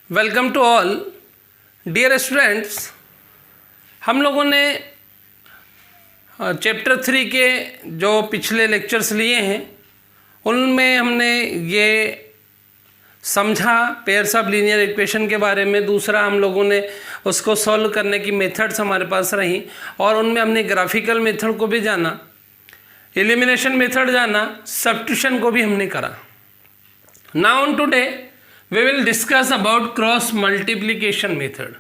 Welcome to all dear students. हम लोगों ने चैप्टर 3 के जो पिछले लेक्चर्स लिए हैं उनमें हमने ये समझा पेयर्स ऑफ लीनियर इक्वेशन के बारे में। दूसरा हम लोगों ने उसको सॉल्व करने की मेथड्स हमारे पास रही और उनमें हमने ग्राफिकल मेथड को भी जाना, एलिमिनेशन मेथड जाना, सब्स्टिट्यूशन को भी हमने करा। Now on today we will discuss about cross multiplication method.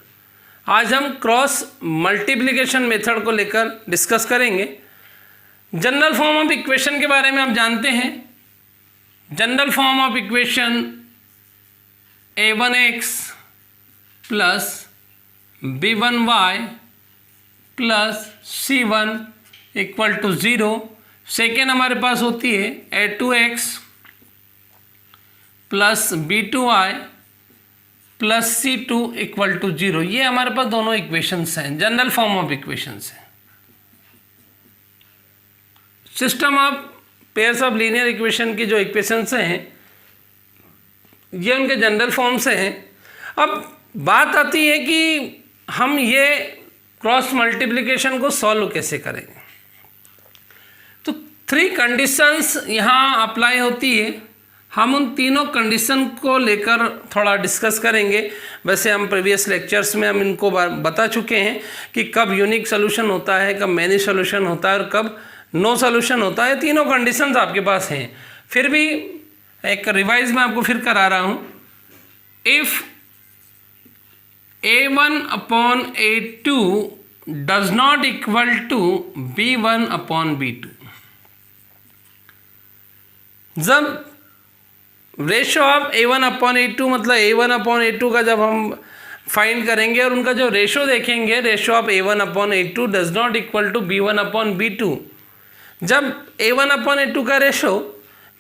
आज हम क्रॉस मल्टीप्लिकेशन मेथड को लेकर डिस्कस करेंगे। जनरल फॉर्म ऑफ इक्वेशन के बारे में आप जानते हैं। General form of equation a1x plus b1y plus c1 equal to 0। Second हमारे पास होती है a2x plus b2y plus c2 equal to 0। ये हमारे पास दोनों इक्वेशंस हैं, जनरल फॉर्म ऑफ इक्वेशंस हैं। System of pairs of linear equation की जो इक्वेशंस हैं ये उनके जनरल फॉर्म से हैं। अब बात आती है कि हम ये क्रॉस मल्टीप्लिकेशन को सॉल्व कैसे करेंगे। तो 3 कंडीशंस यहाँ अप्लाई होती है। हम उन तीनों कंडीशन को लेकर थोड़ा डिस्कस करेंगे। वैसे हम प्रीवियस लेक्चर्स में हम इनको बता चुके हैं कि कब यूनिक सोल्यूशन होता है, कब मैनी सोल्यूशन होता है और कब नो सोल्यूशन होता है। तीनों कंडीशंस आपके पास हैं। फिर भी एक रिवाइज में आपको फिर करा रहा हूँ। If a1 upon a2 does not equal to b1 upon b2, जब ratio of a1 upon a2 मतलब a1 अपॉन a2 का जब हम फाइंड करेंगे और उनका जो रेशो देखेंगे, ratio of a1 upon a2 does not equal to b1 upon b2, जब a1 अपॉन a2 का रेशो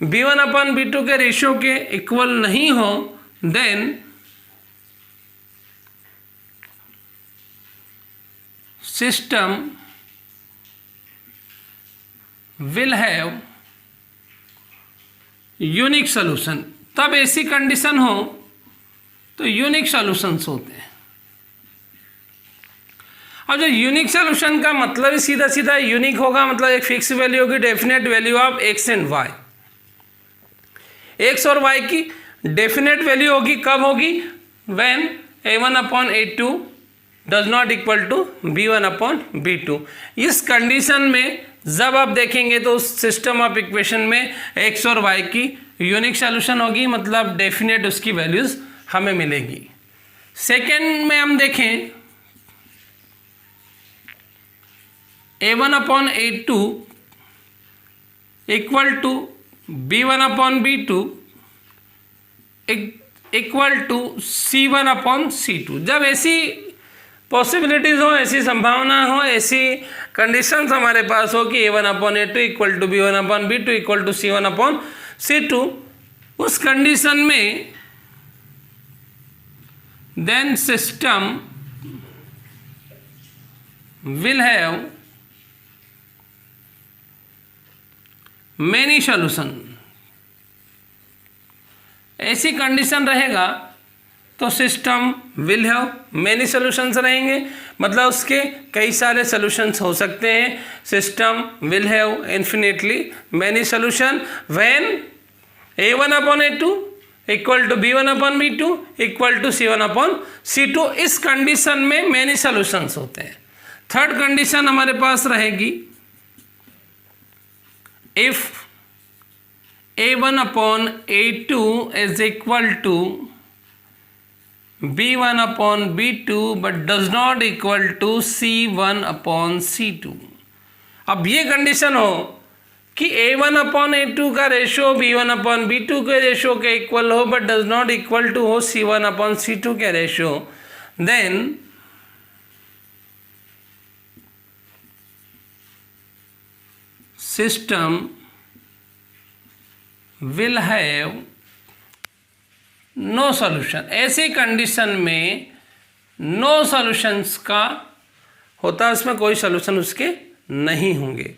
b1 अपॉन b2 के रेशो के इक्वल नहीं हो, then system will have unique solution. तब ऐसी कंडीशन हो तो यूनिक सॉल्यूशंस होते हैं। और जो यूनिक सॉल्यूशन का मतलब ही सीधा सीधा यूनिक होगा, मतलब एक फिक्स वैल्यू होगी, definite value of x and y. X और वाई की डेफिनेट वैल्यू होगी, कब होगी? When a1 upon a2 does not equal to b1 upon b2। इस कंडीशन में जब आप देखेंगे तो उस सिस्टम ऑफ इक्वेशन में x और y की यूनिक सॉल्यूशन होगी, मतलब डेफिनेट उसकी वैल्यूज हमें मिलेगी। सेकेंड में हम देखें a1 upon a2 equal to b1 upon b2 equal to c1 upon c2। जब ऐसी पॉसिबिलिटीज़ हो, ऐसी संभावना हो, ऐसी कंडीशंस हमारे पास हो कि a1 upon a2 equal to b1 upon b2 equal to c1 upon c2, उस कंडीशन में then system will have many solution. ऐसी कंडीशन रहेगा तो system will have many solutions रहेंगे, मतलब उसके कई सारे सॉल्यूशंस हो सकते हैं। System will have infinitely many solution when a1 upon a2 equal to b1 upon b2 equal to c1 upon c2। इस कंडीशन में मेनी सॉल्यूशंस होते हैं। थर्ड कंडीशन हमारे पास रहेगी if a1 upon a2 is equal to b1 upon b2 but does not equal to c1 upon c2। अब ये condition हो कि a1 अपॉन a2 का रेशो b1 अपॉन b2 के रेशो के इक्वल हो but does not equal to हो c1 upon c2 के ratio, then system will have no solution. ऐसी कंडीशन में नो सॉल्यूशंस का होता है, उसमें कोई सॉल्यूशन उसके नहीं होंगे।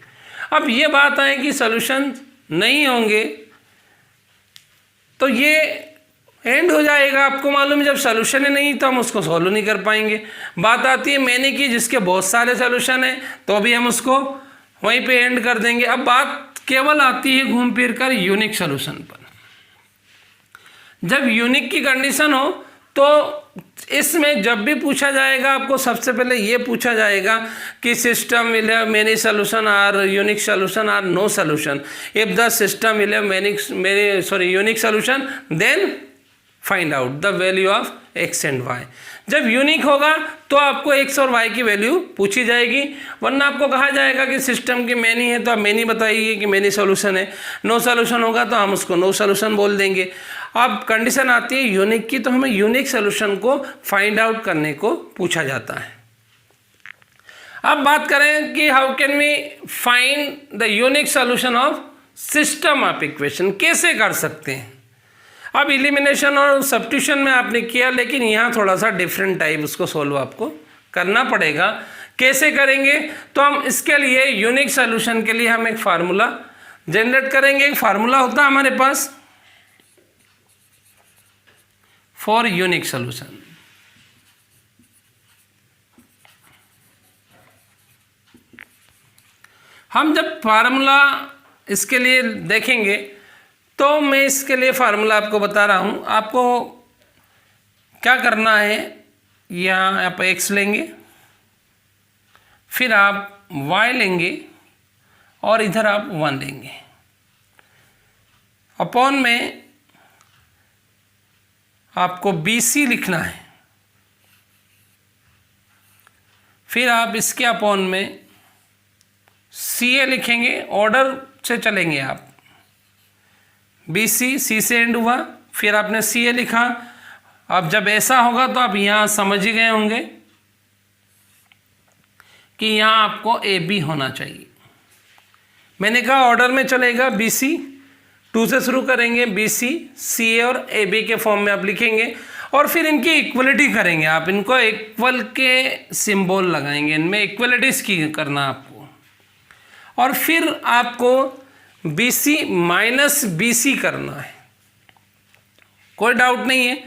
अब ये बात है कि सॉल्यूशन नहीं होंगे तो ये एंड हो जाएगा। आपको मालूम है जब सोल्यूशन ही नहीं तो हम उसको सॉल्व नहीं कर पाएंगे। बात आती है मैंने की जिसके बहुत सारे सोल्यूशन है तो भी हम उसको वहीं पे एंड कर देंगे। अब बात केवल आती है घूम फिर कर यूनिक सोल्यूशन पर। जब यूनिक की कंडीशन हो तो इसमें जब भी पूछा जाएगा आपको सबसे पहले ये पूछा जाएगा कि system will have many solution or unique solution or no solution. If the system will have unique solution then find out the value of x and y. जब यूनिक होगा तो आपको एक्स और वाई की वैल्यू पूछी जाएगी, वरना आपको कहा जाएगा कि सिस्टम की मैनी है तो आप मैनी बताइए कि मैनी सॉल्यूशन है। नो सॉल्यूशन होगा तो हम उसको नो सॉल्यूशन बोल देंगे। अब कंडीशन आती है यूनिक की तो हमें यूनिक सॉल्यूशन को फाइंड आउट करने को पूछा जाता है। अब बात करें कि how can we find the unique solution of system of equation, कैसे कर सकते हैं। अब इलिमिनेशन और सब्स्टिट्यूशन में आपने किया, लेकिन यहाँ थोड़ा सा डिफरेंट टाइप उसको सोल्व आपको करना पड़ेगा। कैसे करेंगे तो हम इसके लिए यूनिक सॉल्यूशन के लिए हम एक फार्मूला जनरेट करेंगे। एक फार्मूला होता है हमारे पास फॉर यूनिक सॉल्यूशन। हम जब फार्मूला इसके लिए देखेंगे तो मैं इसके लिए फार्मूला आपको बता रहा हूँ। आपको क्या करना है, यहाँ आप x लेंगे, फिर आप y लेंगे और इधर आप 1 लेंगे। अपॉन में आपको BC लिखना है, फिर आप इसके अपॉन में CA लिखेंगे। ऑर्डर से चलेंगे आप, BC C से एंड हुआ, फिर आपने CA लिखा। अब जब ऐसा होगा तो आप यहाँ समझ ही गए होंगे कि यहाँ आपको AB होना चाहिए। मैंने कहा ऑर्डर में चलेगा, BC 2 से शुरू करेंगे, BC CA और AB के फॉर्म में आप लिखेंगे और फिर इनकी इक्वलिटी करेंगे। आप इनको इक्वल के सिंबल लगाएंगे, इनमें इक्वलिटीज की करना आपको, और फिर आपको BC माइनस BC करना है। कोई डाउट नहीं है,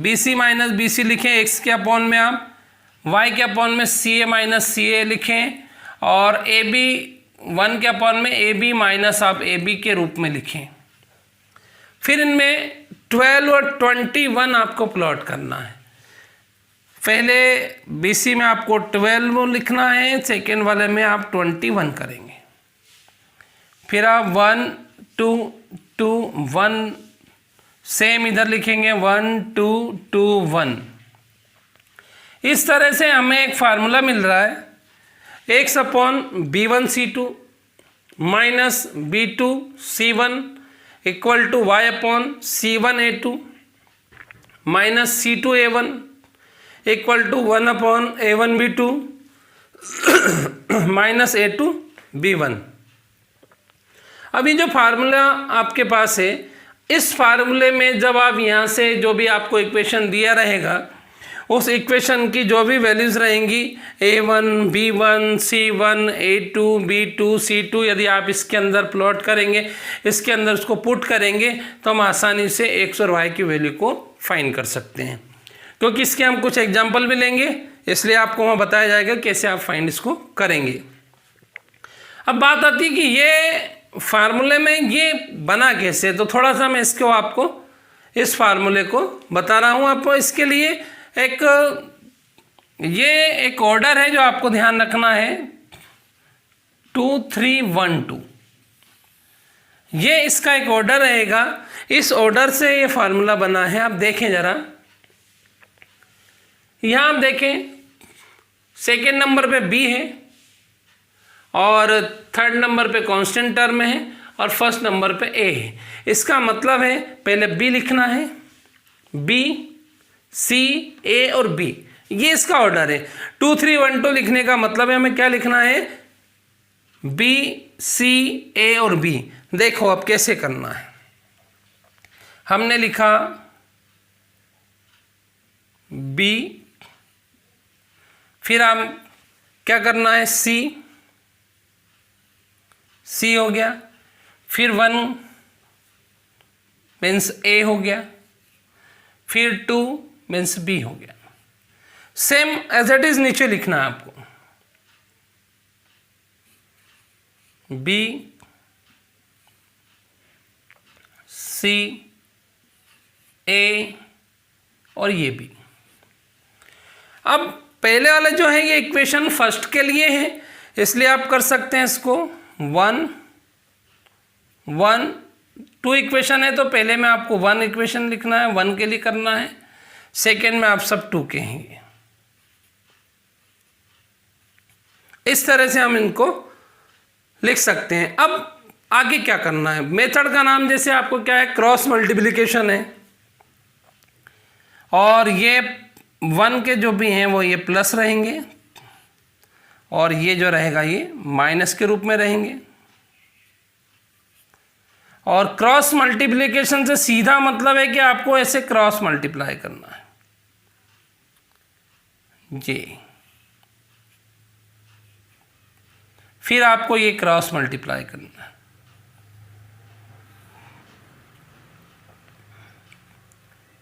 BC माइनस BC लिखें x के अपॉन में, आप y के अपॉन में CA माइनस CA लिखें, और AB 1 के अपॉन में AB माइनस आप AB के रूप में लिखें। फिर इनमें 12 और 21 आपको प्लॉट करना है। पहले BC में आपको 12 लिखना है, सेकेंड वाले में आप 21 करेंगे। फिर आप 1 2 2 1 सेम इधर लिखेंगे, 1 2 2 1। इस तरह से हमें एक फार्मूला मिल रहा है x upon B1 C2 minus B2 C1 equal to y upon C1 A2 minus C2 A1 equal to 1 upon A1 B2 minus A2 B1। अभी जो फार्मूला आपके पास है, इस फार्मूले में जब आप यहाँ से जो भी आपको इक्वेशन दिया रहेगा, उस इक्वेशन की जो भी वैल्यूज़ रहेंगी A1 B1 C1 A2 B2 C2, यदि आप इसके अंदर प्लॉट करेंगे, इसके अंदर उसको पुट करेंगे तो हम आसानी से x और y की वैल्यू को फाइंड कर सकते हैं। क्योंकि इसके हम कुछ एग्जाम्पल भी लेंगे, इसलिए आपको वहाँ बताया जाएगा कैसे आप फाइंड इसको करेंगे। अब बात आती है कि ये फार्मूले में ये बना कैसे, तो थोड़ा सा मैं इसको आपको इस फार्मूले को बता रहा हूँ। आपको इसके लिए एक ऑर्डर है जो आपको ध्यान रखना है, 2 3 1 2। ये इसका एक ऑर्डर रहेगा, इस ऑर्डर से ये फार्मूला बना है। आप देखें ज़रा, यहाँ आप देखें सेकेंड नंबर पे B है और थर्ड नंबर पे कांस्टेंट टर्म है और फर्स्ट नंबर पे A है। इसका मतलब है पहले B लिखना है, B C A और B, ये इसका ऑर्डर है। 2 3 1 2 लिखने का मतलब है हमें क्या लिखना है, B C A और B। देखो अब कैसे करना है। हमने लिखा B, फिर हम क्या करना है, C हो गया, फिर 1 मीन्स A हो गया, फिर 2 मीन्स बी हो गया। सेम एज इट इज नीचे लिखना है आपको, बी सी ए और ये बी। अब पहले वाला जो है ये इक्वेशन फर्स्ट के लिए है, इसलिए आप कर सकते हैं इसको 1 1 2 इक्वेशन है तो पहले में आपको 1 इक्वेशन लिखना है, 1 के लिए करना है, सेकेंड में आप सब 2 कहेंगे। इस तरह से हम इनको लिख सकते हैं। अब आगे क्या करना है, मेथड का नाम जैसे आपको क्या है, क्रॉस मल्टीप्लिकेशन है, और ये 1 के जो भी हैं वो ये प्लस रहेंगे और ये जो रहेगा ये माइनस के रूप में रहेंगे। और क्रॉस मल्टीप्लिकेशन से सीधा मतलब है कि आपको ऐसे क्रॉस मल्टीप्लाई करना है जी, फिर आपको ये क्रॉस मल्टीप्लाई करना है।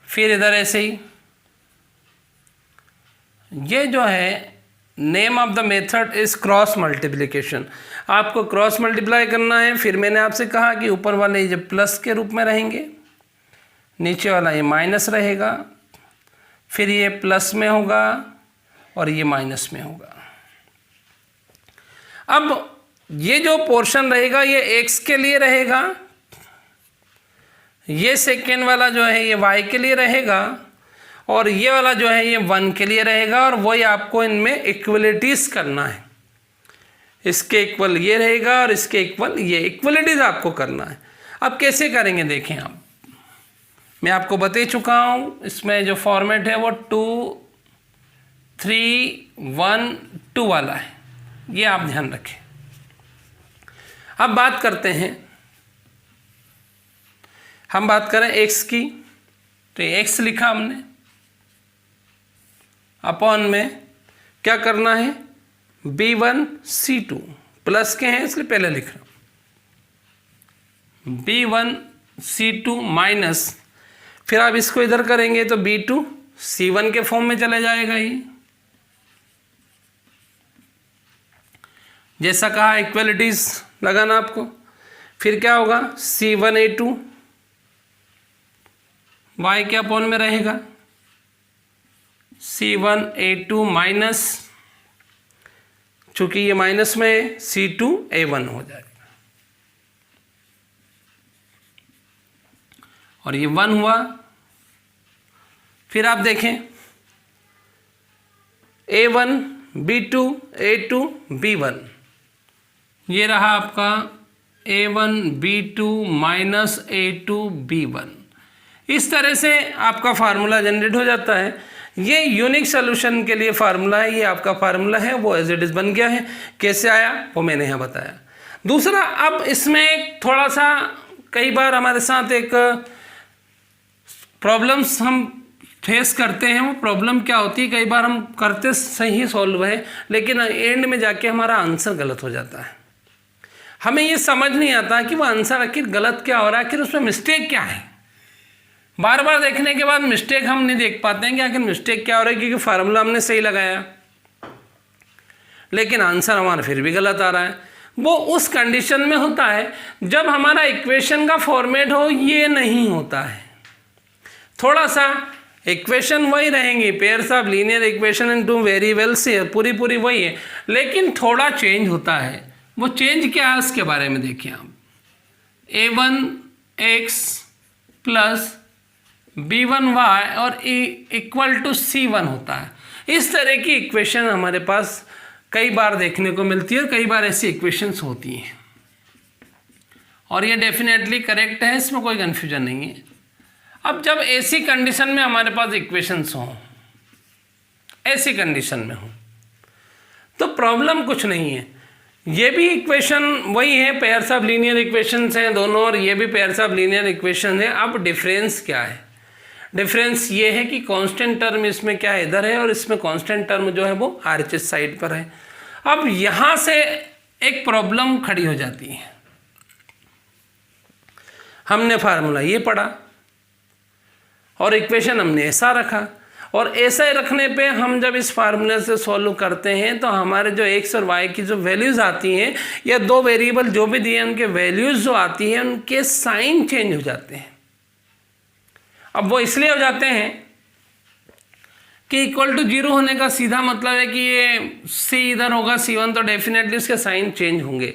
फिर इधर ऐसे ही, ये जो है name of the method is cross multiplication. आपको क्रॉस मल्टीप्लाई करना है। फिर मैंने आपसे कहा कि ऊपर वाले ये प्लस के रूप में रहेंगे, नीचे वाला ये माइनस रहेगा, फिर ये प्लस में होगा और ये माइनस में होगा। अब ये जो पोर्शन रहेगा ये एक्स के लिए रहेगा, ये सेकेंड वाला जो है ये वाई के लिए रहेगा, और ये वाला जो है ये 1 के लिए रहेगा। और वही आपको इनमें इक्वलिटीज करना है, इसके इक्वल ये रहेगा और इसके इक्वल ये, इक्वलिटीज आपको करना है। अब कैसे करेंगे देखें आप, मैं आपको बता चुका हूँ, इसमें जो फॉर्मेट है वो 2 3 1 2 वाला है, ये आप ध्यान रखें। अब बात करते हैं, हम बात करें x की, तो x लिखा हमने, अपॉन में क्या करना है, b1 c2 प्लस के हैं इसलिए पहले लिख रहा हूं, b1 c2 माइनस, फिर आप इसको इधर करेंगे तो b2 c1 के फॉर्म में चला जाएगा। ये जैसा कहा इक्वलिटीज लगाना आपको। फिर क्या होगा, c1 a2 y के अपॉन में रहेगा c1 a2 माइनस, चूंकि ये माइनस में c2 a1 हो जाएगा, और ये 1 हुआ। फिर आप देखें a1 b2 a2 b1, ये रहा आपका a1 b2 minus a2 b1। इस तरह से आपका फार्मूला जनरेट हो जाता है। ये यूनिक सोल्यूशन के लिए फार्मूला है, ये आपका फार्मूला है, वो एज इट इज बन गया है। कैसे आया वो मैंने यहाँ बताया। दूसरा, अब इसमें थोड़ा सा कई बार हमारे साथ एक प्रॉब्लम्स हम फेस करते हैं। वो प्रॉब्लम क्या होती है, कई बार हम करते सही सॉल्व है लेकिन एंड में जाके हमारा आंसर गलत हो जाता है। हमें ये समझ नहीं आता कि वो आंसर आखिर गलत क्या हो रहा है, आखिर उसमें मिस्टेक क्या है। बार बार देखने के बाद मिस्टेक हम नहीं देख पाते हैं कि आखिर मिस्टेक क्या हो रहा है, क्योंकि फार्मूला हमने सही लगाया लेकिन आंसर हमारा फिर भी गलत आ रहा है। वो उस कंडीशन में होता है जब हमारा इक्वेशन का फॉर्मेट हो ये नहीं होता है। थोड़ा सा इक्वेशन वही रहेंगी, pairs of linear equation in two variables से पूरी वही है, लेकिन थोड़ा चेंज होता है। वो चेंज क्या है उसके बारे में देखिए आप। a1x प्लस b1y और इक्वल टू c1 होता है। इस तरह की इक्वेशन हमारे पास कई बार देखने को मिलती है और कई बार ऐसी इक्वेशंस होती हैं, और ये डेफिनेटली करेक्ट है, इसमें कोई कन्फ्यूजन नहीं है। अब जब ऐसी कंडीशन में हमारे पास इक्वेशंस हों, ऐसी कंडीशन में हो, तो प्रॉब्लम कुछ नहीं है। ये भी इक्वेशन वही है, पेयर्स ऑफ लीनियर इक्वेशंस हैं दोनों, और ये भी पेयर्स ऑफ लीनियर इक्वेशन है। अब डिफरेंस क्या है, डिफरेंस ये है कि कांस्टेंट टर्म इसमें क्या है, इधर है, और इसमें कांस्टेंट टर्म जो है वो आरएचएस साइड पर है। अब यहाँ से एक प्रॉब्लम खड़ी हो जाती है। हमने फार्मूला ये पढ़ा, और इक्वेशन हमने ऐसा रखा, और ऐसा ही रखने पे हम जब इस फार्मूले से सॉल्व करते हैं तो हमारे जो एक्स और वाई की जो वैल्यूज़ आती हैं, या दो वेरिएबल जो भी दिए उनके वैल्यूज़ जो आती हैं उनके साइन चेंज हो जाते हैं। अब वो इसलिए हो जाते हैं कि इक्वल टू 0 होने का सीधा मतलब है कि ये सी इधर होगा C1, तो डेफिनेटली उसके साइन चेंज होंगे।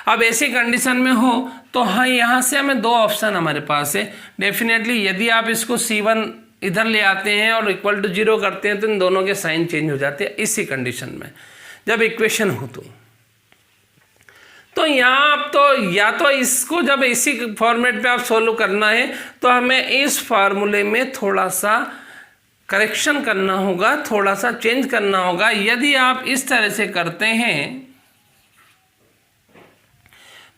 अब ऐसी कंडीशन में हो तो हाँ, यहाँ से हमें दो ऑप्शन हमारे पास है। डेफिनेटली यदि आप इसको C1 इधर ले आते हैं और इक्वल टू 0 करते हैं तो इन दोनों के साइन चेंज हो जाते हैं इसी कंडीशन में, जब इक्वेशन हो तो यहाँ आप तो या तो इसको जब इसी फॉर्मेट पे आप सोल्व करना है तो हमें इस फार्मूले में थोड़ा सा करेक्शन करना होगा, थोड़ा सा चेंज करना होगा। यदि आप इस तरह से करते हैं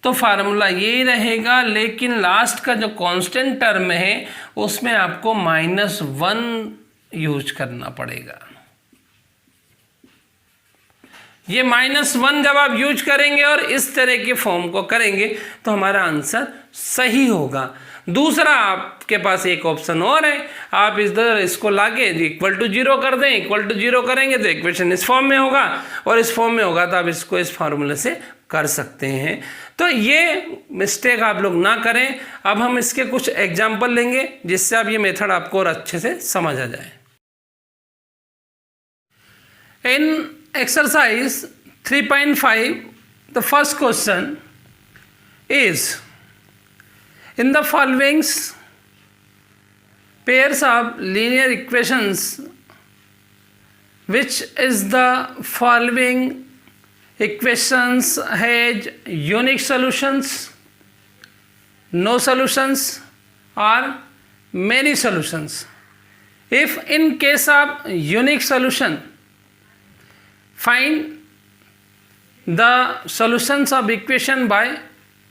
तो फार्मूला यही रहेगा, लेकिन लास्ट का जो कांस्टेंट टर्म है उसमें आपको -1 यूज करना पड़ेगा। ये -1 जब आप यूज करेंगे और इस तरह के फॉर्म को करेंगे तो हमारा आंसर सही होगा। दूसरा आपके पास एक ऑप्शन और है, आप इधर इसको लाके इक्वल टू 0 कर दें, इक्वल टू 0 करेंगे तो इक्वेशन इस फॉर्म में होगा, और इस फॉर्म में होगा तो आप इसको इस फार्मूले से कर सकते हैं। तो ये मिस्टेक आप लोग ना करें। अब हम इसके कुछ एग्जाम्पल लेंगे जिससे अब ये मेथड आपको और अच्छे से समझ आ जाए। इन exercise 3.5, the first question is, in the following pairs of linear equations, which is the following equations has unique solutions, no solutions, or many solutions? If in case of unique solution, find the solutions of equation by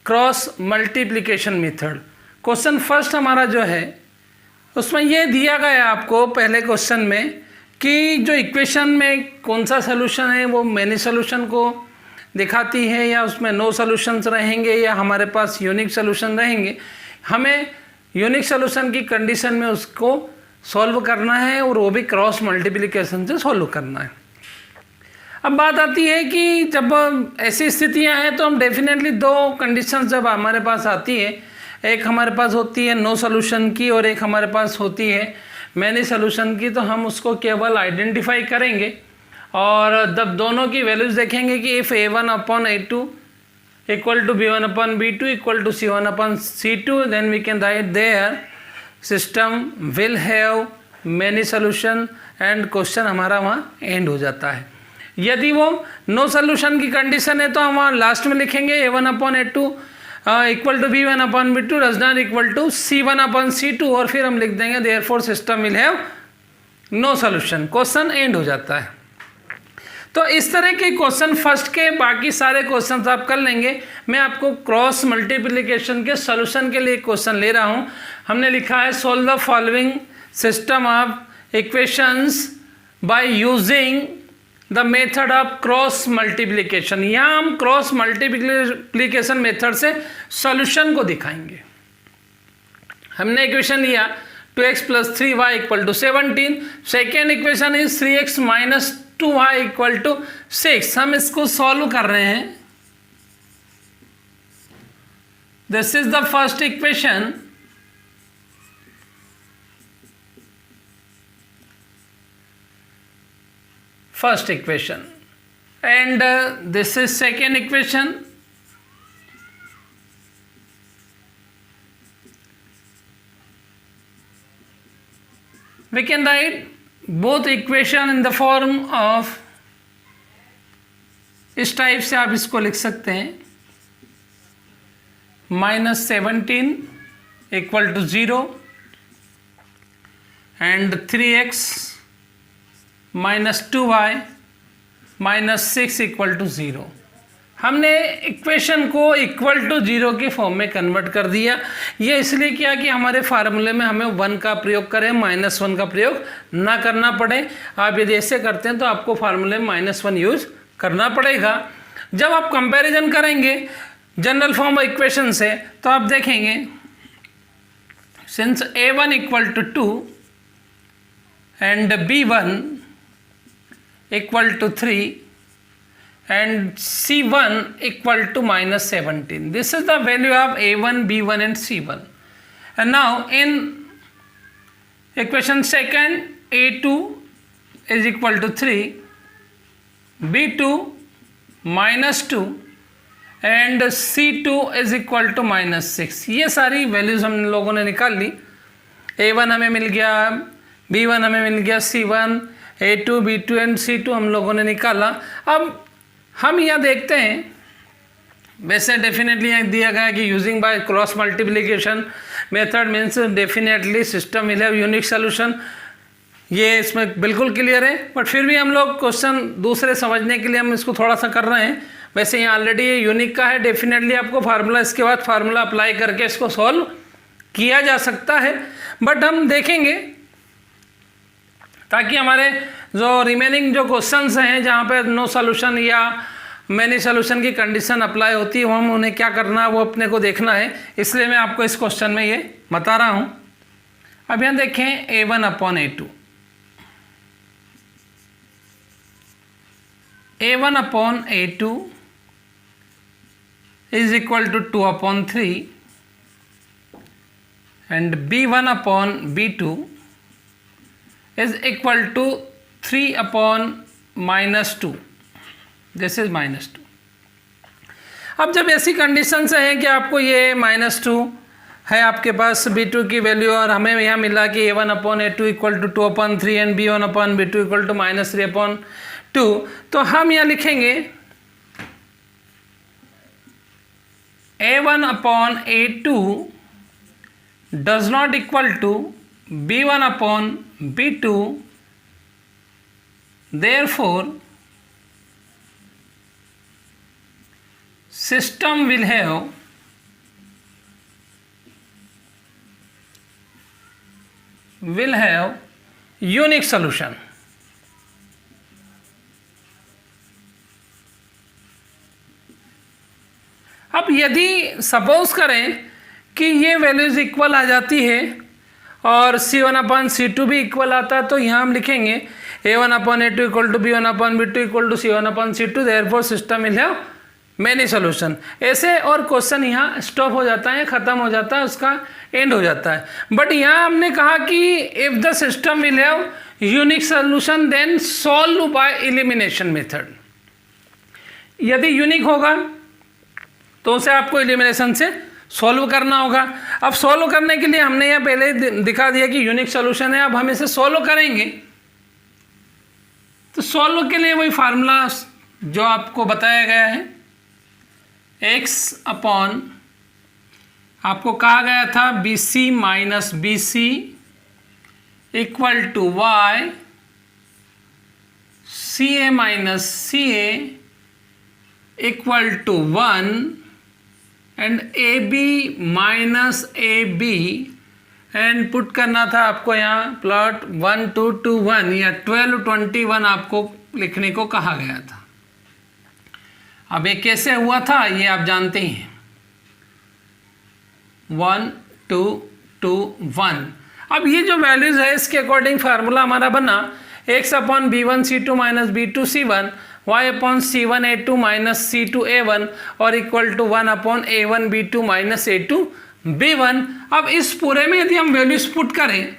cross multiplication method. Question first हमारा जो है उसमें ये दिया गया है आपको पहले क्वेश्चन में कि जो इक्वेशन में कौन सा सोल्यूशन है वो मैनी सोल्यूशन को दिखाती है, या उसमें नो सोल्यूशंस रहेंगे, या हमारे पास यूनिक सोल्यूशन रहेंगे। हमें यूनिक सोल्यूशन की कंडीशन में उसको सॉल्व करना है, और वो भी क्रॉस मल्टीप्लिकेशन से सॉल्व करना है। अब बात आती है कि जब ऐसी स्थितियां हैं तो हम डेफिनेटली दो कंडीशंस जब हमारे पास आती है, एक हमारे पास होती है नो सोल्यूशन की और एक हमारे पास होती है मैनी सोल्यूशन की, तो हम उसको केवल आइडेंटिफाई करेंगे और जब दोनों की वैल्यूज देखेंगे कि if A1/A2 equal to B1/B2 equal to C1/C2, then we can write there system will have many solution, and question हमारा वहाँ एंड हो जाता है। यदि वो नो सोल्यूशन की कंडीशन है तो हम वहाँ लास्ट में लिखेंगे A1/A2 equal to B1/B2 does not equal to C1/C2, और फिर हम लिख देंगे therefore system will have no solution, question end हो जाता है। तो इस तरह के क्वेश्चन फर्स्ट के बाकी सारे क्वेश्चन आप कर लेंगे। मैं आपको क्रॉस मल्टीप्लिकेशन के सोल्यूशन के लिए क्वेश्चन ले रहा हूँ। हमने लिखा है solve the following system of equations by using the method of cross multiplication. यहाँ हम क्रॉस मल्टीप्लिकेशन मेथड से सॉल्यूशन को दिखाएंगे। हमने इक्वेशन लिया 2x + 3y = 17, second equation is 3x - 2y = 6। हम इसको सॉल्व कर रहे हैं। This is the first equation, and this is second equation. We can write both equation in the form of, इस टाइप से आप इसको लिख सकते हैं, -17 = 0 and 3x - 2y - 6 = 0। हमने इक्वेशन को इक्वल टू 0 के फॉर्म में कन्वर्ट कर दिया। ये इसलिए किया कि हमारे फार्मूले में हमें 1 का प्रयोग करें, -1 का प्रयोग ना करना पड़े। आप यदि ऐसे करते हैं तो आपको फार्मूले में -1 यूज करना पड़ेगा। जब आप कंपैरिजन करेंगे जनरल फॉर्म इक्वेशन से तो आप देखेंगे since A1 = 2 and B1 equal to 3 and C1 equal to minus 17. This is the value of A1, B1 and C1. And now in equation second, A2 is equal to 3, B2 minus 2 and C2 is equal to minus 6. ये सारी values हम लोगों ने निकाल ली. A1 हमें मिल गया, B1 हमें मिल गया, C1, A2, B2 and C2 हम लोगों ने निकाला. अब हम यहाँ देखते हैं, वैसे डेफिनेटली यहाँ दिया गया कि using by cross multiplication method means definitely system will have unique solution. ये इसमें बिल्कुल क्लियर है, बट फिर भी हम लोग क्वेश्चन दूसरे समझने के लिए हम इसको थोड़ा सा कर रहे हैं. वैसे यहाँ ऑलरेडी ये यूनिक का है, डेफिनेटली आपको फार्मूला इसके बाद फार्मूला अप्लाई करके इसको सॉल्व किया जा सकता है. बट हम देखेंगे ताकि हमारे जो रिमेनिंग जो क्वेश्चंस हैं जहाँ पे नो सॉल्यूशन या मैनी सॉल्यूशन की कंडीशन अप्लाई होती है, हम उन्हें क्या करना है वो अपने को देखना है. इसलिए मैं आपको इस क्वेश्चन में ये बता रहा हूँ. अब यहाँ देखें A1 upon A2, A1 upon A2 is equal to 2 upon 3 and B1 upon B2 is equal to 3 upon minus 2. This is minus 2. अब जब ऐसी कंडीशन से है कि आपको ये माइनस 2 है आपके पास B2 की वैल्यू और हमें यहाँ मिला कि A1 upon A2 equal to 2 upon 3 and B1 upon B2 equal to minus 3 upon 2, तो हम यहाँ लिखेंगे A1 upon A2 does not equal to B1 upon B2. Therefore, system will have unique solution. अब यदि सपोज करें कि ये values equal आ जाती है और C1 अपॉन C2 भी इक्वल आता है, तो यहाँ हम लिखेंगे A1 upon A2 equal to B1 upon B2 equal to C1 upon C2. Therefore system will have many solution. ऐसे और क्वेश्चन यहाँ स्टॉप हो जाता है, ख़त्म हो जाता है, उसका एंड हो जाता है. बट यहाँ हमने कहा कि if the system will have unique solution then solve by elimination method. यदि यूनिक होगा तो उसे आपको एलिमिनेशन से सॉल्व करना होगा. अब सॉल्व करने के लिए हमने यह पहले दिखा दिया कि यूनिक सॉल्यूशन है. अब हम इसे सॉल्व करेंगे, तो सॉल्व के लिए वही फार्मूला जो आपको बताया गया है, x अपॉन आपको कहा गया था BC minus BC equal to y, CA minus CA equal to 1 and AB minus AB and put करना था आपको यहाँ प्लॉट 1 2 2 1 या 12 21 आपको लिखने को कहा गया था. अब ये कैसे हुआ था ये आप जानते ही हैं, 1 2 2 1. अब ये जो वैल्यूज है इसके अकॉर्डिंग फार्मूला हमारा बना x upon B1 C2 minus B2 C1, y upon C1 A2 minus C2 A1 और equal to 1 upon A1 B2 minus A2 B1. अब इस पूरे में यदि हम वैल्यूज पुट करें,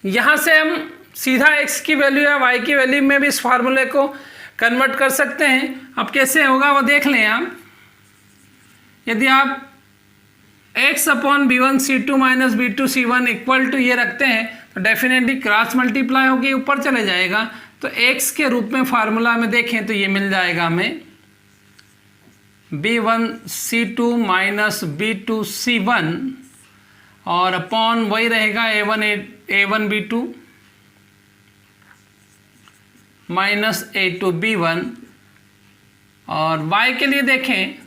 यहाँ से हम सीधा x की वैल्यू या y की वैल्यू में भी इस फार्मूले को कन्वर्ट कर सकते हैं. अब कैसे होगा वो देख लें आप. यदि आप x upon B1 C2 minus B2 C1 equal to ये रखते हैं तो डेफिनेटली क्रॉस मल्टीप्लाई होकर ऊपर चले जाएगा. तो x के रूप में फार्मूला में देखें तो ये मिल जाएगा हमें B1 C2 minus B2 C1 और अपॉन वही रहेगा A1 B2 minus A2 B1. और y के लिए देखें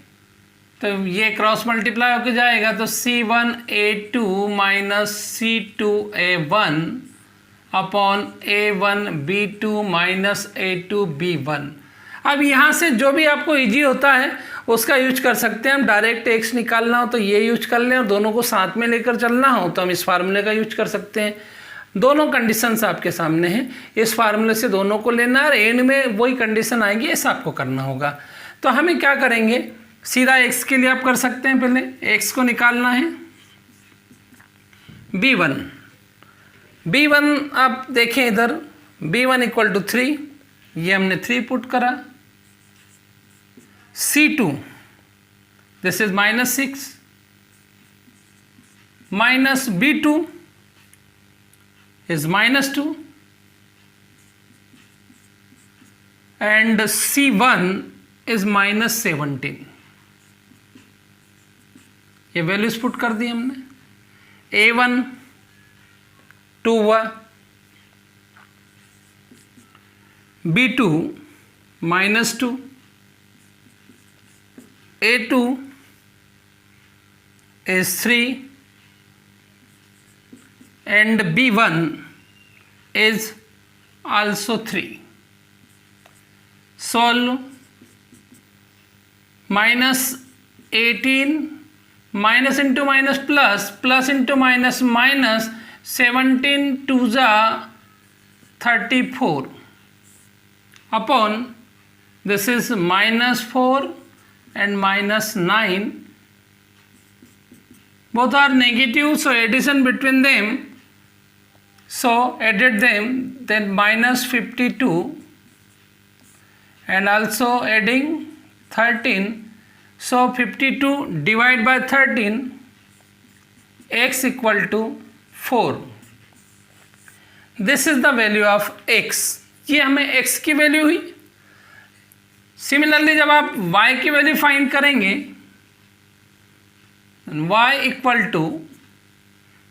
तो ये क्रॉस मल्टीप्लाई होकर जाएगा तो C1 A2 minus C2 A1 upon A1 B2 minus A2 B1. अब यहाँ से जो भी आपको इजी होता है उसका यूज कर सकते हैं. हम डायरेक्ट x निकालना हो तो ये यूज कर लें और दोनों को साथ में लेकर चलना हो तो हम इस फार्मूले का यूज कर सकते हैं. दोनों कंडीशंस आपके सामने हैं, इस फार्मूले से दोनों को लेना है और एंड में वही कंडीशन आएगी, ऐसा आपको करना होगा। तो हमें क्या करेंगे, सीधा x के लिए आप कर सकते हैं, पहले x को निकालना है। b1 आप देखें इधर, b1 इक्वल टू 3, ये हमने 3 पुट करा। c2 this is -6 minus b2 is -2 and C1 is -17। ये वैल्यूज पुट कर दी हमने। A1 2 हुआ, B2 -2, A2 is 3 and B1 is also 3. Solve -18 minus into minus plus, plus into minus minus, 17 2s are 34 upon this is -4 and -9, both are negative, so addition between them, so added them, then -52 and also adding 13, so 52 divided by 13, x equal to 4. This is the value of x. ये हमें x की value हुई। Similarly जब आप y की value find करेंगे, y equal to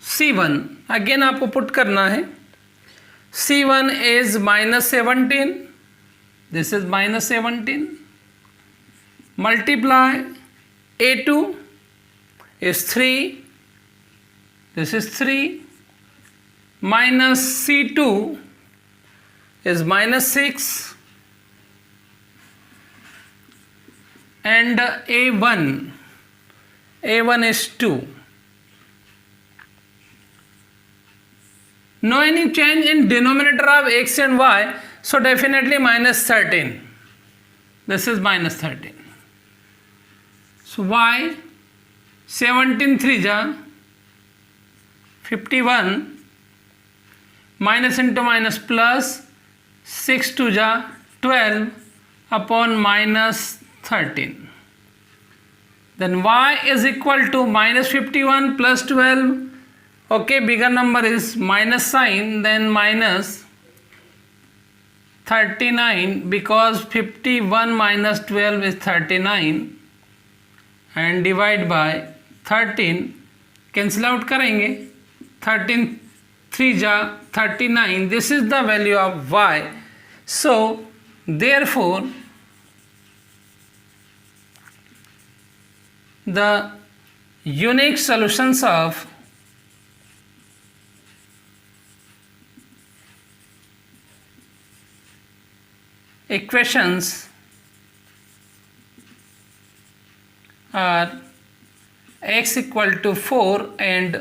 C1, again आपको put करना है। C1 is -17, this is -17, multiply A2 is 3, this is 3, minus C2 is -6 and A1 is 2. No any change in denominator of x and y, so definitely -13. This is -13. So y 17 3 ja 51, minus into minus plus 6 2 ja 12 upon -13. Then y is equal to -51 plus 12. Okay, bigger number is minus sign, then minus 39, because 51 minus 12 is 39, and divide by 13, cancel out करेंगे, 13 3 जा 39, this is the value of y. So therefore the unique solutions of equations are x equal to 4 and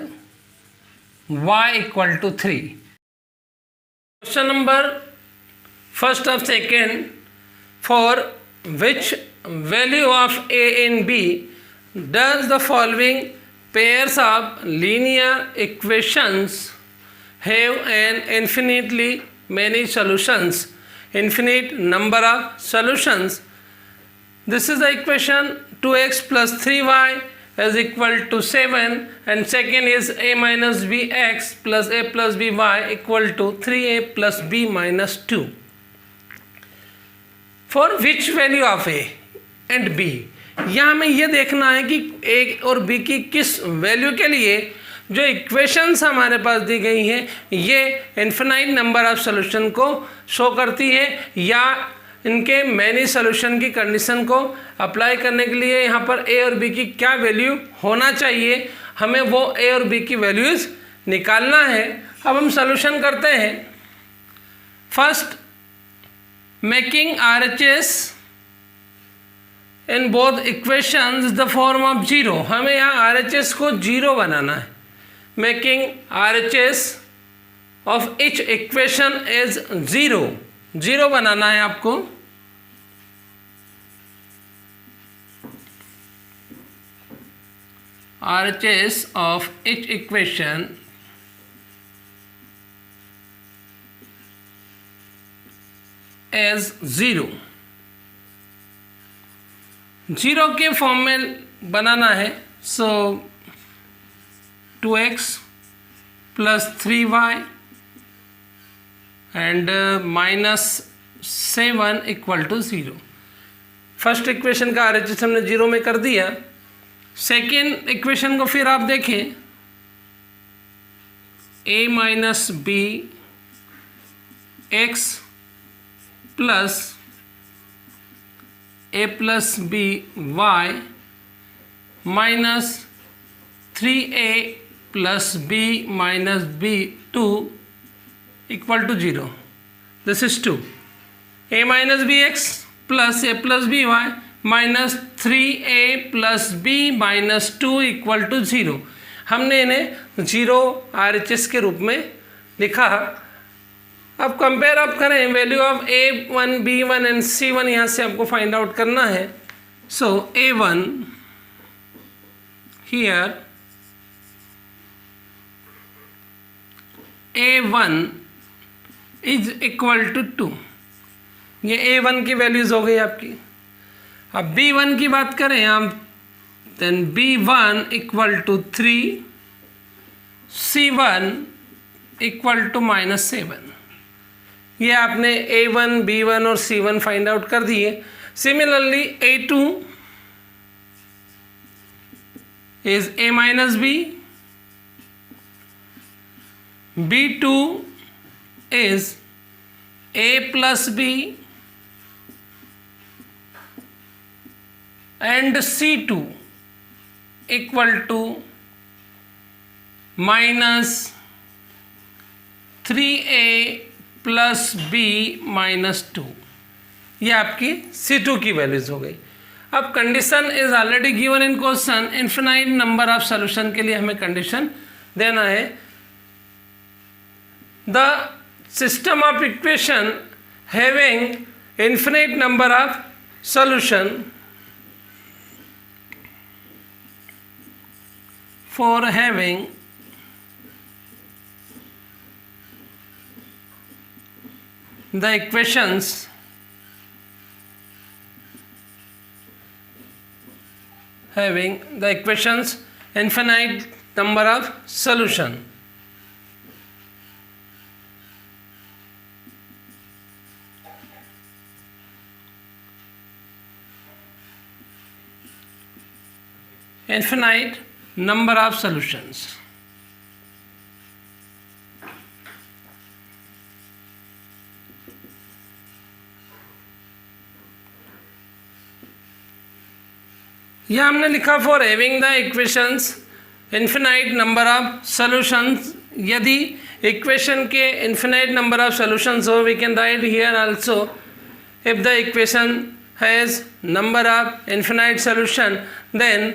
y equal to 3. Question number first or second, for which value of a and b does the following pairs of linear equations have an infinitely many solutions, infinite number of solutions? This is the equation 2x plus 3y is equal to 7, and second is a minus bx plus a plus by equal to 3a plus b minus 2. For which value of a and b, यहाँ हमें यह देखना है कि a और b की किस value के लिए जो इक्वेशंस हमारे पास दी गई हैं ये इन्फिनाइट नंबर ऑफ सॉल्यूशन को शो करती है, या इनके मैनी सॉल्यूशन की कंडीशन को अप्लाई करने के लिए यहाँ पर a और b की क्या वैल्यू होना चाहिए, हमें वो a और b की वैल्यूज़ निकालना है। अब हम सॉल्यूशन करते हैं। First, making RHS in both equations the form of 0, हमें यहाँ RHS को 0 बनाना है। Making RHS of each equation is 0, 0 बनाना है आपको। RHS of each equation as 0, 0 के फॉर्म में बनाना है। So 2x plus 3y and -7 equal to 0। First equation का RHS हमने 0 में कर दिया। सेकेंड इक्वेशन को फिर आप देखें, a minus b x plus a plus b y minus 3a plus b minus b 2 equal to 0। This is 2, a minus b x plus a plus b y minus 3a plus b minus 2 equal to 0। हमने इन्हें 0 RHS के रूप में लिखा। अब compare आप करें value of a1, b1 and c1, यहाँ से आपको फाइंड आउट करना है। So a1 here, a1 is equal to 2, ये a1 की वैल्यूज हो गई आपकी। अब b1 की बात करें हम, then b1 equal to 3, c1 equal to -7। ये आपने a1, b1 और c1 फाइंड आउट कर दिए। Similarly a2 is a minus b, b2 is a plus b and C2 equal to minus 3a plus b minus 2। ये आपकी C2 की values हो गई। अब condition is already given in question, infinite number of solution के लिए हमें condition देना है। The system of equation having infinite number of solution for having the equations infinite number of solution, infinite number of solutions। यह हमने लिखा for having the equations infinite number of solutions. यदि equation के infinite number of solutions हो, we can write here also if the equation has number of infinite solution, then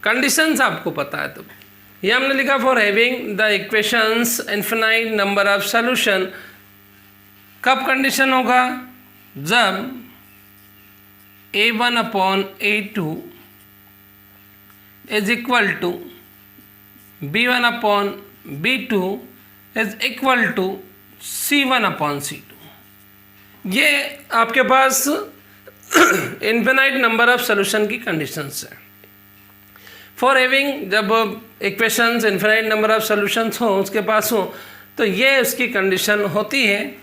conditions आपको पता है। तो ये हमने लिखा for having the equations infinite number of solution. कब कंडीशन होगा? जब a1 upon a2 is equal to b1 upon b2 is equal to c1 upon c2। ये आपके पास इन्फिनाइट नंबर ऑफ सॉल्यूशन की कंडीशंस है। फॉर हैविंग, जब equations infinite number of solutions हो उसके पास हो, तो ये उसकी कंडीशन होती है।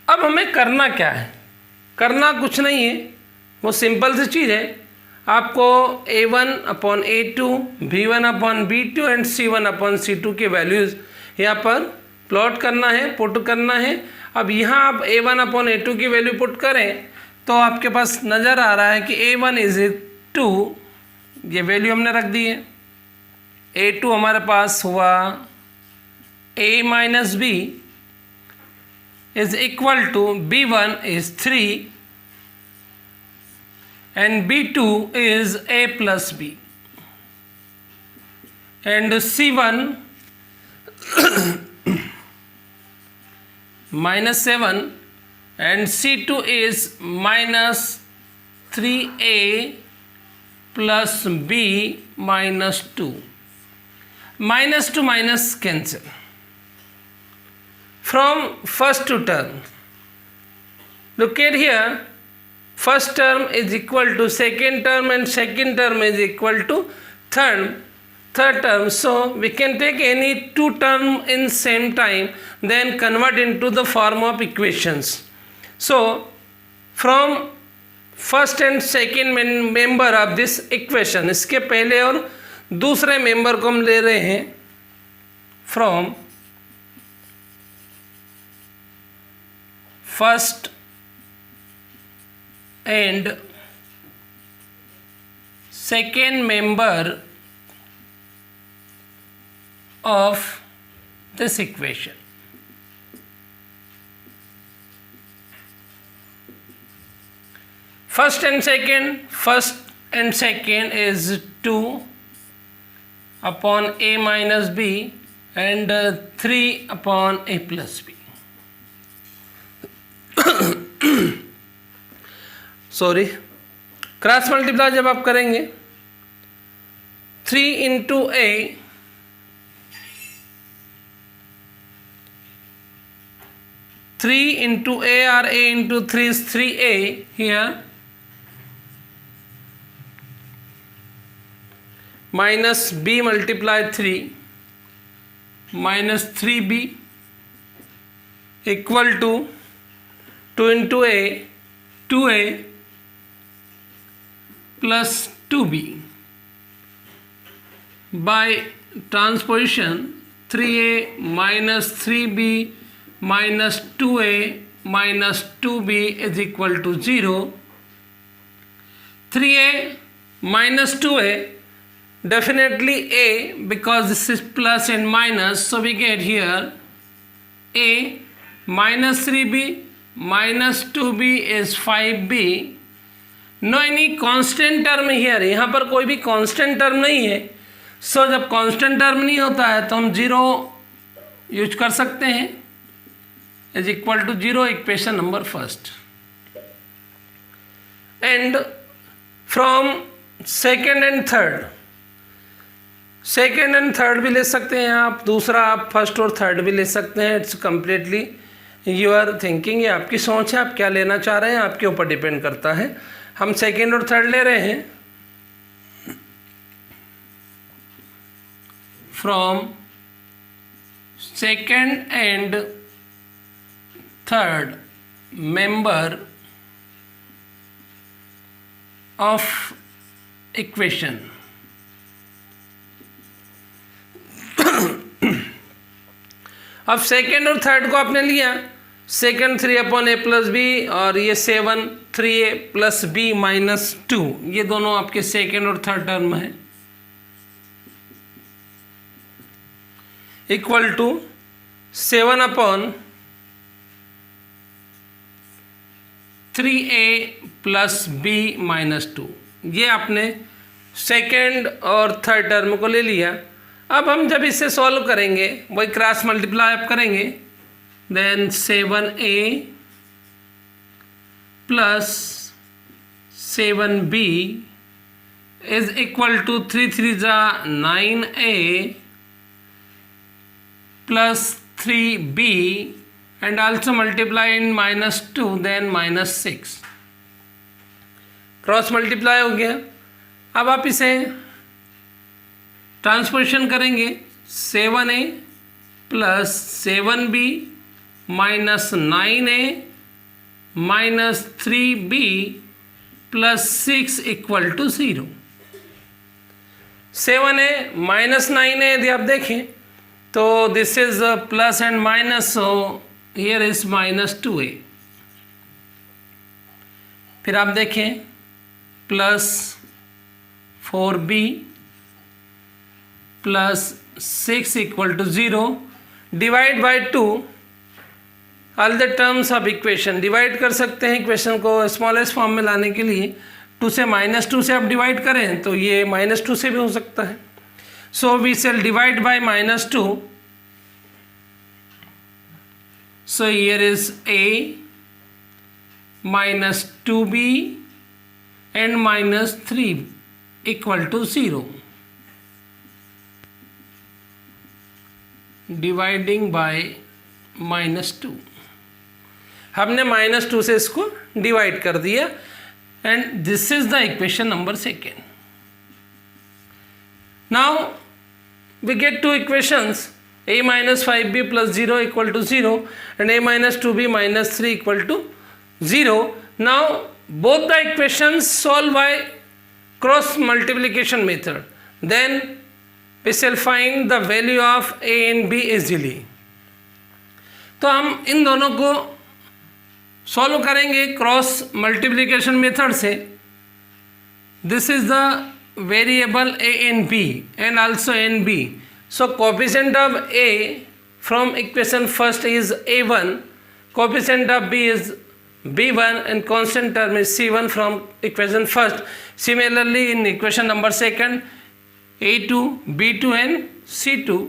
अब हमें करना क्या है? करना कुछ नहीं है, वो सिंपल सी चीज़ है। आपको a1 upon a2, b1 upon b2 and c1 upon c2 के वैल्यूज़ यहाँ पर प्लॉट करना है, पुट करना है। अब यहाँ आप a1 अपॉन a2 की वैल्यू पुट करें तो आपके पास नज़र आ रहा है कि a1 इज 2, ये वैल्यू हमने रख दी है। a2 हमारे पास हुआ a minus b is equal to b1 is 3 and b2 is a plus b। and C1 minus 7 and C2 is minus 3A plus B minus 2. Minus to minus cancel. From first to term, look at here, first term is equal to second term and second term is equal to third term. So we can take any two term in same time, then convert into the form of equations. So from first and second member of this equation, इसके पहले और दूसरे member को हम ले रहे हैं from first and second member of this equation. First and second is 2 upon A minus B and 3 upon A plus B. Sorry, cross multiply जब आप करेंगे 3 into A into A or A into 3 is 3A here, minus B multiply 3 minus 3B equal to 2 into A 2A plus 2B. By transposition 3A minus 3B minus 2A minus 2B is equal to 0. 3A minus 2A, definitely A, because this is plus and minus, so we get here A minus 3B minus 2B is 5B. No any constant term here, यहाँ पर कोई भी constant term नहीं है. So जब constant term नहीं होता है तो हम 0 यूज कर सकते हैं, is equal to 0, equation number first. And from second and third, second and third भी ले सकते हैं आप, दूसरा आप फर्स्ट और थर्ड भी ले सकते हैं. इट्स कम्प्लीटली यूर थिंकिंग, ये आपकी सोच है, आप क्या लेना चाह रहे हैं आपके ऊपर डिपेंड करता है. हम सेकेंड और थर्ड ले रहे हैं. From second and third member of equation, अब सेकेंड और थर्ड को आपने लिया, सेकेंड 3 अपॉन ए प्लस बी और ये 7 3a प्लस बी माइनस 2, ये दोनों आपके सेकेंड और थर्ड टर्म है, equal to 7 upon 3a plus b minus 2. ये आपने सेकेंड और थर्ड टर्म को ले लिया. अब हम जब इसे सॉल्व करेंगे वही क्रॉस मल्टीप्लाई आप करेंगे, then 7a plus 7b is equal to 3 3 जा 9a plus 3b and also multiply in minus 2 then minus 6. Cross multiply हो गया. अब आप इसे ट्रांसपोजिशन करेंगे, 7a plus 7b minus 9a minus 3b plus 6 equal to 0. 7a minus 9a यदि आप देखें तो this is plus and minus, so here is minus 2a. फिर आप देखें plus 4b plus 6 equal to 0. Divide by 2, all the terms of equation divide कर सकते हैं. इक्वेशन को स्मॉलेस्ट फॉर्म में लाने के लिए 2 से -2 से आप डिवाइड करें तो ये -2 से भी हो सकता है. So we shall divide by -2. So here is a minus 2b and minus 3 equal to 0. Dividing by -2. हमने -2 से इसको डिवाइड कर दिया and this is the equation number 2. Now we get two equations, a minus 5b plus 0 equal to 0 and a minus 2b minus 3 equal to 0. Now both the equations solved by cross multiplication method. Then we shall find the value of a and b easily. तो हम इन दोनों को solve करेंगे cross multiplication method से. This is the variable a and b and also n b. So coefficient of a from equation first is a1, coefficient of b is b1 and constant term is c1 from equation first. Similarly in equation number second, a2, b2 and c2.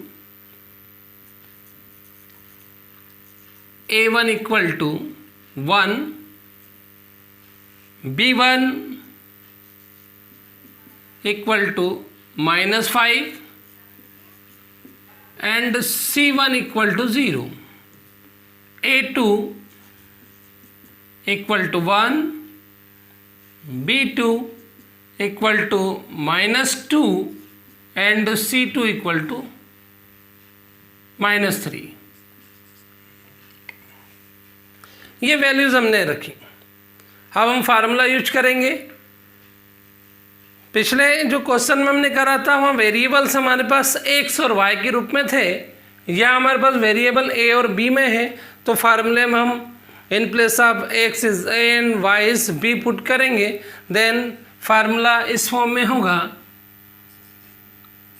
a1 equal to 1, b1 equal to -5 and c1 equal to 0. a2 equal to 1, b2 equal to -2 and c2 equal to -3. ये values हमने रखी. अब हम formula use करेंगे. पिछले जो question में हमने करा था वहाँ वेरिएबल्स हमारे पास एक्स और वाई के रूप में थे. या हमारे पास वेरिएबल ए और बी में है, तो फार्मूले में हम in place of x is a and y is b put करेंगे. देन फार्मूला इस फॉर्म में होगा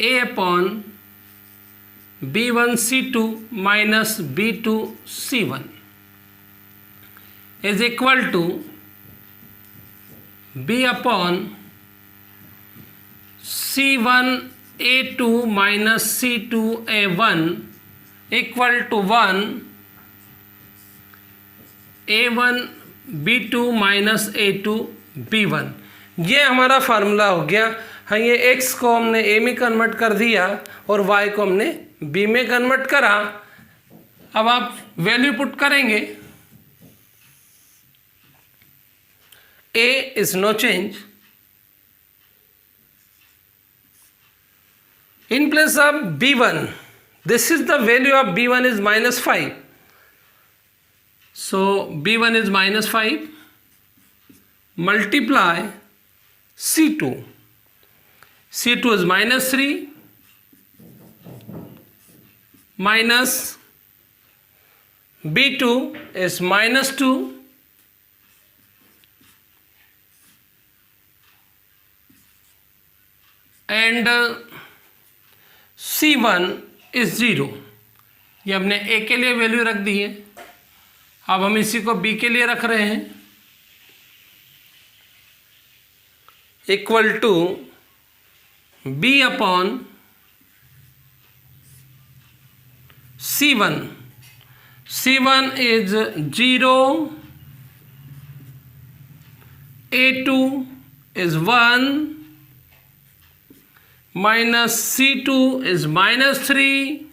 a upon b1c2 minus b2c1 is equal to b upon c1a2 minus c2a1 equal to 1 a1 b2 minus a2 b1. ये हमारा formula हो गया. हाँ, ये x को हमने a में कन्वर्ट कर दिया और y को हमने b में कन्वर्ट करा. अब आप वैल्यू पुट करेंगे. a is no change. In place of b1, this is the value of b1 is -5. So b1 is -5 multiply c2. c2 is -3 minus b2 is -2 and c1 is 0. ये हमने a के लिए value रख दी है. अब हम इसी को b के लिए रख रहे हैं. Equal to b upon c1. c1 is 0, a2 is 1 minus c2 is -3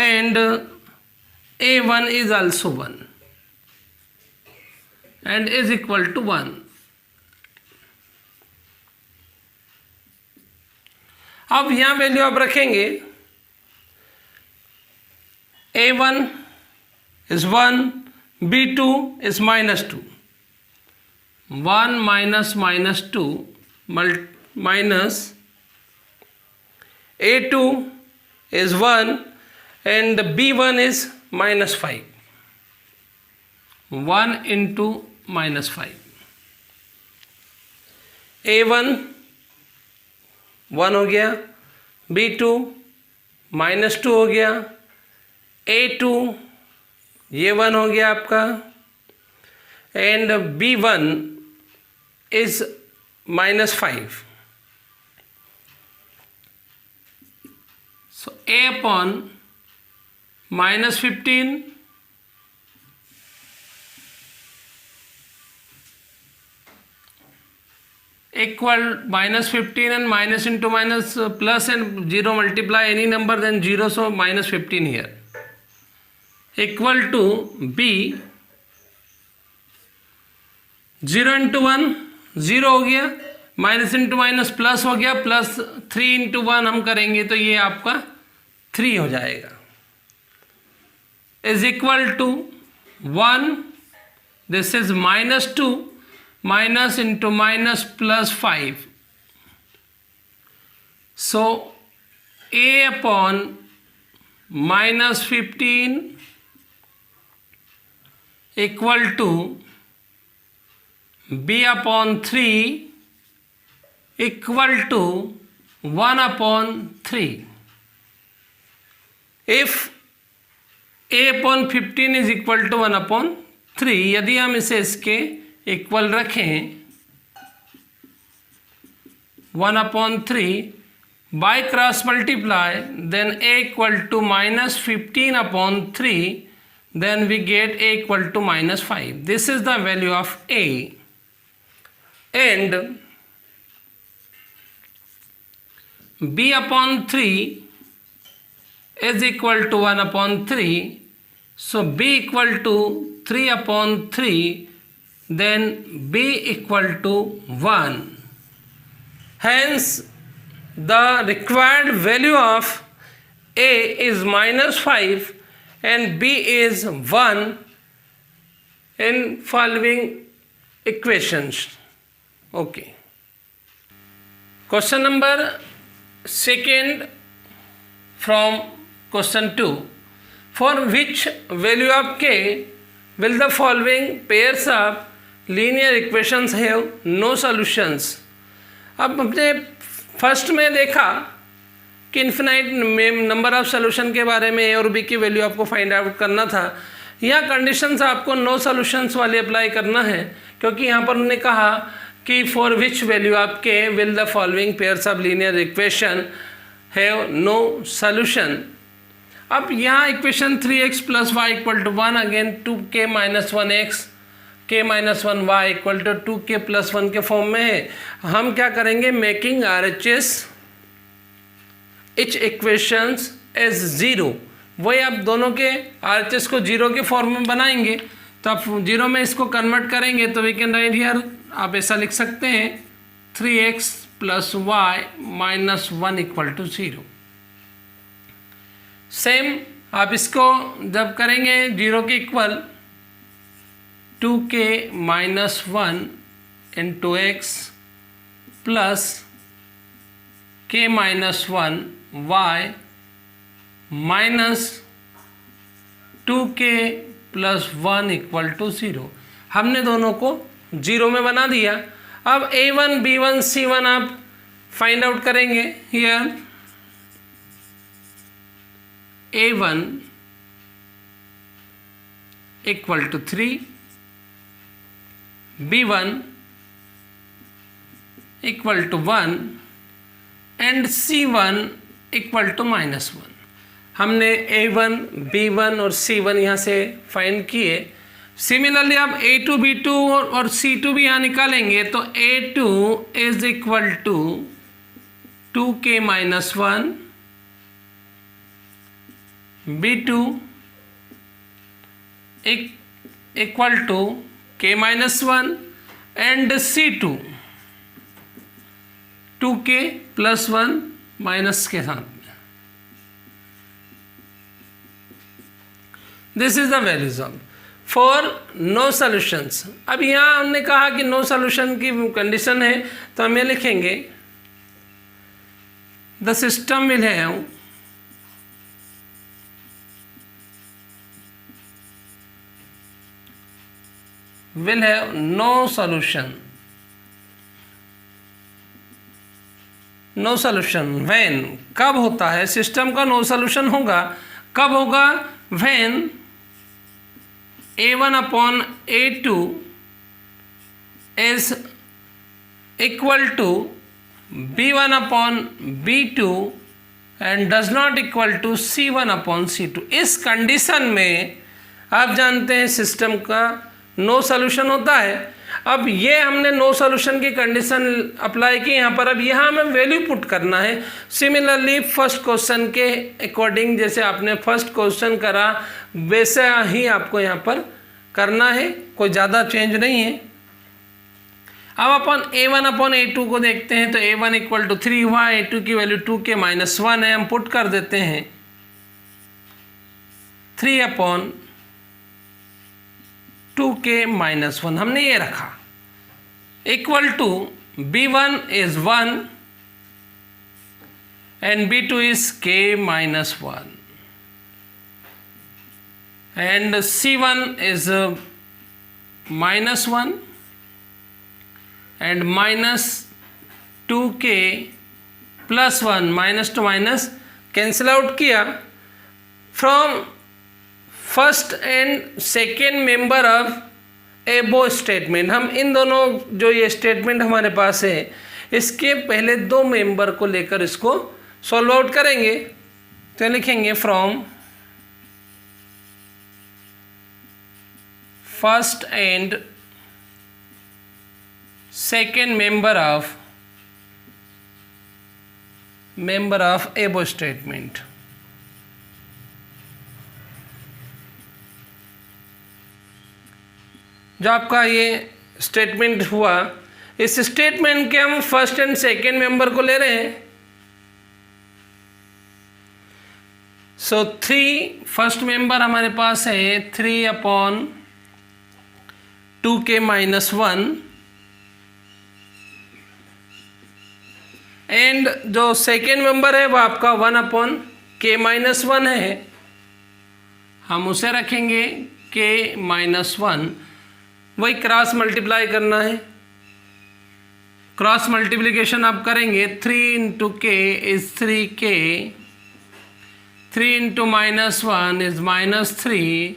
and a1 is also 1 and is equal to 1. अब यहाँ वैल्यू आप रखेंगे. a1 is 1, b2 is -2. 1 minus -2 minus a2 is 1 and b1 is -5. 1 into -5. a1 1 हो गया, b2 -2 हो गया, a2 ये 1 हो गया आपका and b1 is -5. So a upon -15 equal -15 and minus into minus plus and 0 multiply any number then 0, so -15 here equal to b 0 into 1 0 हो गया, माइनस इंटू माइनस प्लस हो गया, प्लस 3 इंटू 1 हम करेंगे तो ये आपका 3 हो जाएगा, is equal to 1, this is -2 minus into minus plus 5. So a upon -15 equal to b upon 3 equal to 1 upon 3. If a upon 15 is equal to 1 upon 3, यदि हम इसे इसके इक्वल रखें 1 upon 3 by cross multiply, then a equal to -15 upon 3, then we get a equal to -5. This is the value of a, and b upon 3 is equal to 1 upon 3, so b equal to 3 upon 3, then b equal to 1. Hence the required value of a is -5 and b is 1 in following equations. Okay. Question number 2 from question 2. For which value of k will the following pairs of linear equations have no solutions. अब हमने first में देखा कि infinite number of solution के बारे में ए और B की वैल्यू आपको फाइंड आउट करना था। यहाँ कंडीशंस आपको नो सॉल्यूशंस वाले अप्लाई करना है, क्योंकि यहाँ पर उन्होंने कहा कि for which value of k will the following pairs of linear equation have no solution. अब यहाँ equation 3x + y = 1, again 2k - 1x k - 1y = 2k + 1 के फॉर्म में है। हम क्या करेंगे, making RHS each equations as 0, वही आप दोनों के RHS को 0 के फॉर्म में बनाएंगे, तो आप 0 में इसको कन्वर्ट करेंगे तो वी कैन राइट हियर, आप ऐसा लिख सकते हैं 3x + y - 1 = 0। सेम आप इसको जब करेंगे 0 के equal 2k - 1 × x plus k - 1 y minus 2k + 1 = 0। हमने दोनों को 0 में बना दिया। अब a1 b1 c1 आप फाइंड आउट करेंगे। Here a1 = 3, b1 = 1 and c1 = -1। हमने a1, b1 और c1 यहाँ से फाइंड किए। सिमिलरली आप a2, b2 और c2 भी यहाँ निकालेंगे, तो a2 = 2k - 1, b2 = k - 1 and c2 2k + 1 minus के साथ में। This is the values of for no solutions. अब यहाँ हमने कहा कि नो सॉल्यूशन की कंडीशन है, तो हम ये लिखेंगे the system will have no solution when, कब होता है सिस्टम का नो सॉल्यूशन होगा, कब होगा, when a1 upon a2 is equal to b1 upon b2 and does not equal to C1/C2। इस कंडीशन में आप जानते हैं सिस्टम का नो सॉल्यूशन होता है। अब ये हमने नो सॉल्यूशन की कंडीशन अप्लाई की यहाँ पर। अब यहाँ हमें वैल्यू पुट करना है। सिमिलरली फर्स्ट क्वेश्चन के अकॉर्डिंग जैसे आपने फर्स्ट क्वेश्चन करा वैसे ही आपको यहाँ पर करना है, कोई ज़्यादा चेंज नहीं है। अब अपन A1/A2 को देखते हैं तो A1 इक्वल टू 3 हुआ, A2 की वैल्यू 2 के -1 है, हम पुट कर देते हैं 3/2 के -1 हमने ये रखा, equal to B1 is 1 and B2 is k -1 and C1 is -1 and -2k +1, minus to minus cancel out किया from first and second member of above statement. हम इन दोनों जो ये स्टेटमेंट हमारे पास है इसके पहले दो मेंबर को लेकर इसको सॉल्व आउट करेंगे। तो लिखेंगे from first and second member of above statement. जो आपका ये स्टेटमेंट हुआ, इस स्टेटमेंट के हम फर्स्ट एंड सेकेंड मेंबर को ले रहे हैं। सो 3 फर्स्ट मेंबर हमारे पास है 3/2k -1 एंड जो सेकेंड मेंबर है वो आपका 1/k -1 है, हम उसे रखेंगे k -1। वही क्रॉस मल्टीप्लाई करना है, क्रॉस मल्टीप्लिकेशन आप करेंगे 3 × k is 3k, 3 × -1 is -3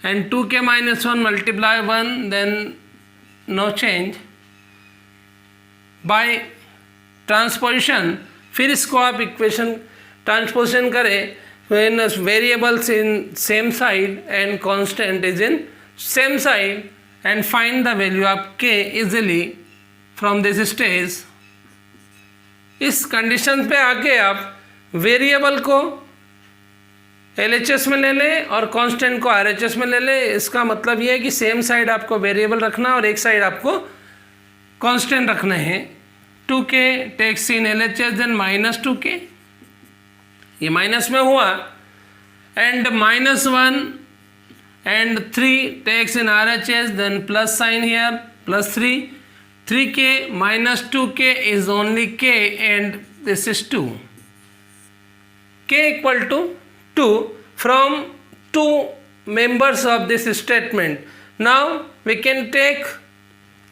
and 2k -1 multiply 1 then no change by transposition. फिर इसको आप इक्वेशन ट्रांसपोजिशन करें when variables in same side and constant is in same side and find the value of k easily from this stage। इस condition पे आके आप variable को LHS में ले लें और कांस्टेंट को RHS में ले लें। इसका मतलब ये है कि सेम साइड आपको वेरिएबल रखना और एक साइड आपको कांस्टेंट रखना है। 2k takes in LHS then -2k, ये माइनस में हुआ and -1 and 3 takes in RHS then plus sign here +3, 3k -2k is only k and this is 2, k equal to 2 from 2 members of this statement। now we can take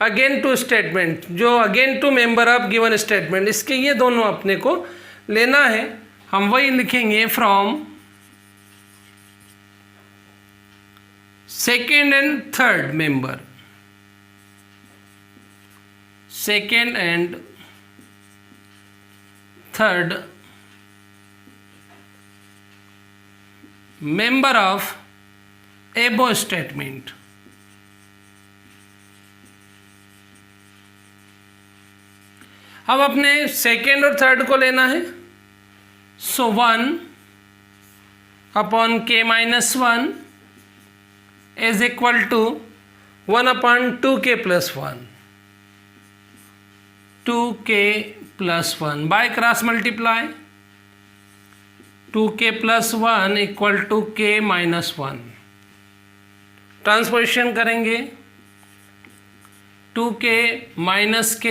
again 2 statement जो again 2 member of given statement, इसके ये दोनों अपने को लेना है। हम वही लिखेंगे from second and third member, second and third member of above statement। अब अपने सेकेंड और थर्ड को लेना है। सो 1/k -1 is equal to 1/2k +1, 2k +1 by cross multiply 2k +1 equal to k -1। Transposition करेंगे 2k -k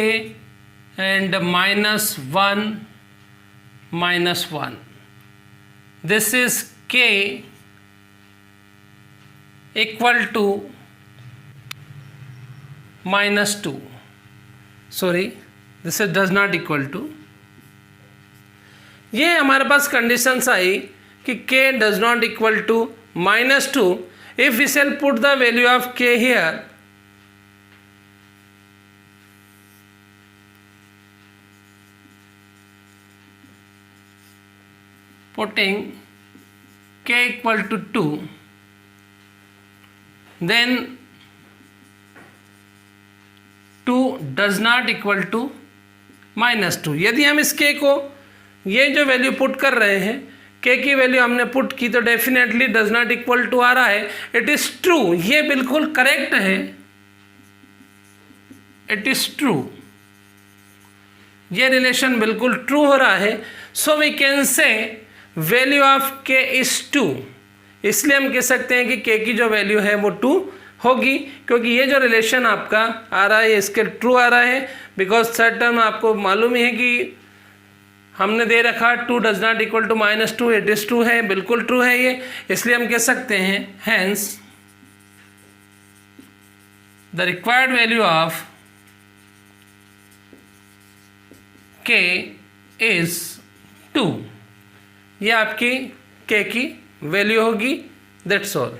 and -1 -1, this is k equal to -2, sorry this is does not equal to। ये हमारे पास conditions आई कि k does not equal to -2 if we shall put the value of k here putting k equal to 2, then 2 does not equal to -2। यदि हम इस k को, ये जो value put कर रहे हैं, k की वैल्यू हमने पुट की तो definitely does not equal to आ रहा है। इट इज ट्रू, ये बिल्कुल करेक्ट है, इट इज ट्रू, ये रिलेशन बिल्कुल ट्रू हो रहा है। So we can say value of k is 2। इसलिए हम कह सकते हैं कि k की जो वैल्यू है वो 2 होगी, क्योंकि ये जो रिलेशन आपका आ रहा है इसके ट्रू आ रहा है। बिकॉज सर्टन आपको मालूम ही है कि हमने दे रखा 2 does not equal to -2, it is true है, बिल्कुल ट्रू है ये। इसलिए हम कह सकते हैं hence the required value of k is 2। ये आपकी k की वैल्यू होगी। That's all.